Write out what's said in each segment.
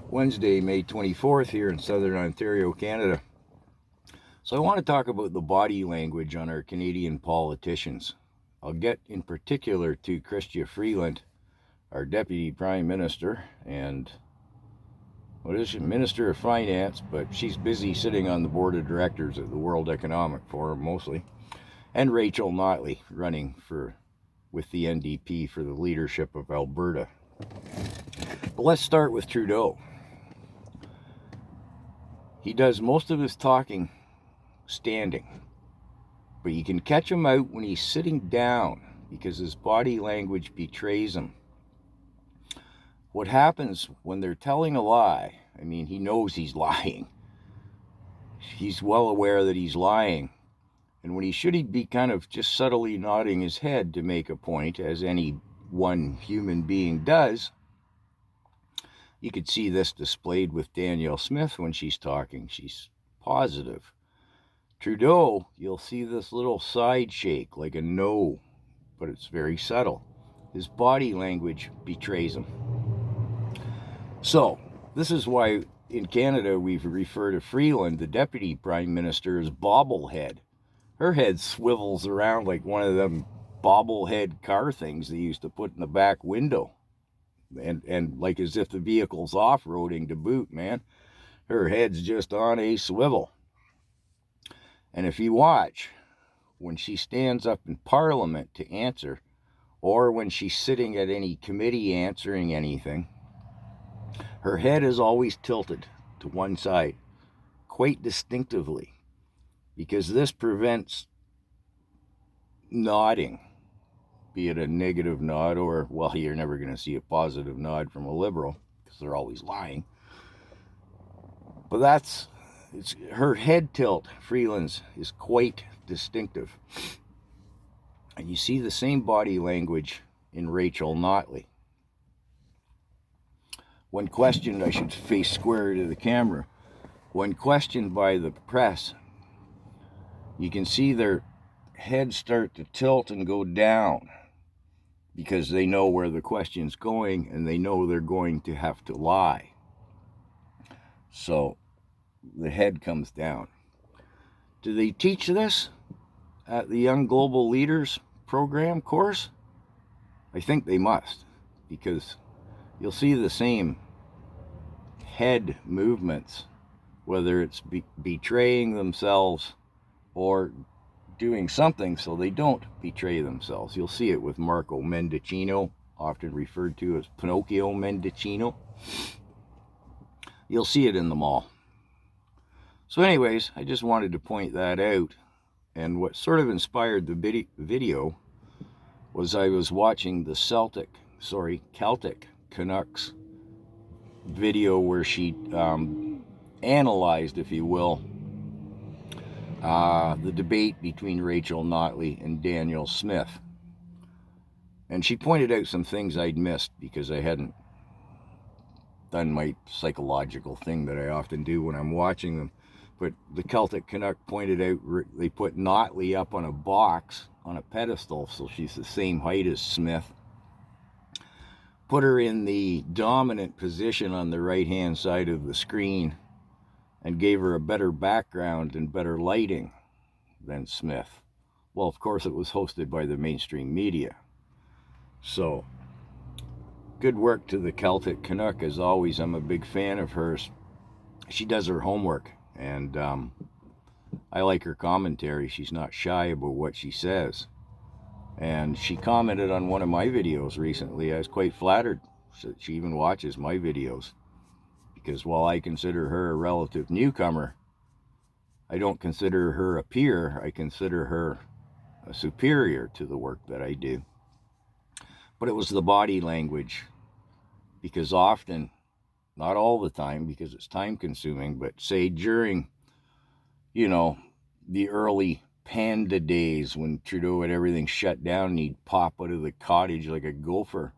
Wednesday, May 24th here in Southern Ontario, Canada. So I want to talk about the body language on our Canadian politicians. I'll get in particular to Chrystia Freeland, our Deputy Prime Minister, and Minister of Finance, but she's busy sitting on the board of directors at the World Economic Forum mostly, and Rachel Notley running with the NDP for the leadership of Alberta. But let's start with Trudeau. He does most of his talking standing, but you can catch him out when he's sitting down because his body language betrays him. What happens when they're telling a lie, I mean, he knows he's lying. He's well aware that he's lying. And when he'd be kind of just subtly nodding his head to make a point, as any one human being does. You could see this displayed with Danielle Smith when she's talking. She's positive. Trudeau, you'll see this little side shake like a no, but it's very subtle. His body language betrays him. So, this is why in Canada we've referred to Freeland, the Deputy Prime Minister, as bobblehead. Her head swivels around like one of them bobblehead car things they used to put in the back window. And like as if the vehicle's off-roading to boot, man. Her head's just on a swivel. And if you watch, when she stands up in Parliament to answer, or when she's sitting at any committee answering anything, her head is always tilted to one side, quite distinctively, because this prevents nodding, be it a negative nod or, well, you're never going to see a positive nod from a Liberal because they're always lying. But it's her head tilt, Freeland's, is quite distinctive. And you see the same body language in Rachel Notley. When questioned, I should face square to the camera, when questioned by the press, you can see their heads start to tilt and go down because they know where the question's going and they know they're going to have to lie. So the head comes down. Do they teach this at the Young Global Leaders program course? I think they must, because you'll see the same head movements, whether it's betraying themselves or doing something so they don't betray themselves. You'll see it with Marco Mendicino, often referred to as Pinocchio Mendicino. You'll see it in them all. So anyways, I just wanted to point that out. And what sort of inspired the video was I was watching the Celtic Canucks video where she analyzed, if you will, the debate between Rachel Notley and Danielle Smith. And she pointed out some things I'd missed because I hadn't done my psychological thing that I often do when I'm watching them. But the Celtic Canuck pointed out they put Notley up on a box, on a pedestal, so she's the same height as Smith. Put her in the dominant position on the right-hand side of the screen and gave her a better background and better lighting than Smith. Well, of course, it was hosted by the mainstream media. So, good work to the Celtic Canuck. As always, I'm a big fan of hers. She does her homework, and I like her commentary. She's not shy about what she says. And she commented on one of my videos recently. I was quite flattered that she even watches my videos. Because while I consider her a relative newcomer, I don't consider her a peer. I consider her a superior to the work that I do. But it was the body language. Because often, not all the time, because it's time consuming, but say during, the early panda days when Trudeau had everything shut down and he'd pop out of the cottage like a gopher,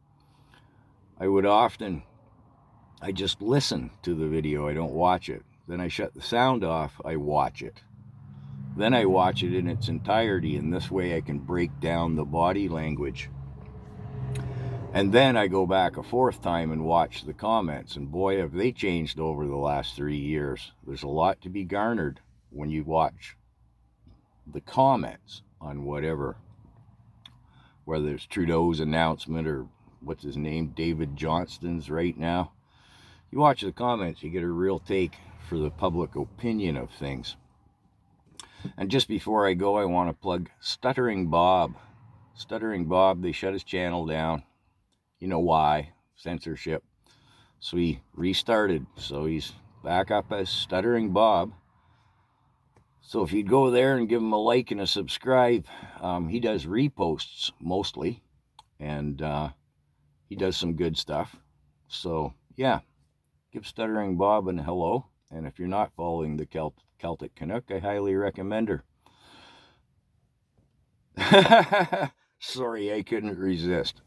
I just listen to the video. I don't watch it. Then I shut the sound off. I watch it. Then I watch it in its entirety, and this way I can break down the body language. And then I go back a fourth time and watch the comments, and boy, have they changed over the last 3 years. There's a lot to be garnered when you watch the comments on whatever, whether it's Trudeau's announcement or what's his name, David Johnston's right now. You watch the comments, you get a real take for the public opinion of things. And just before I go, I want to plug Stuttering Bob. Stuttering Bob, they shut his channel down. You know why? Censorship. So he restarted. So he's back up as Stuttering Bob. So if you'd go there and give him a like and a subscribe, he does reposts mostly. And he does some good stuff. So yeah, give Stuttering Bob a hello. And if you're not following the Celtic Canuck, I highly recommend her. Sorry, I couldn't resist.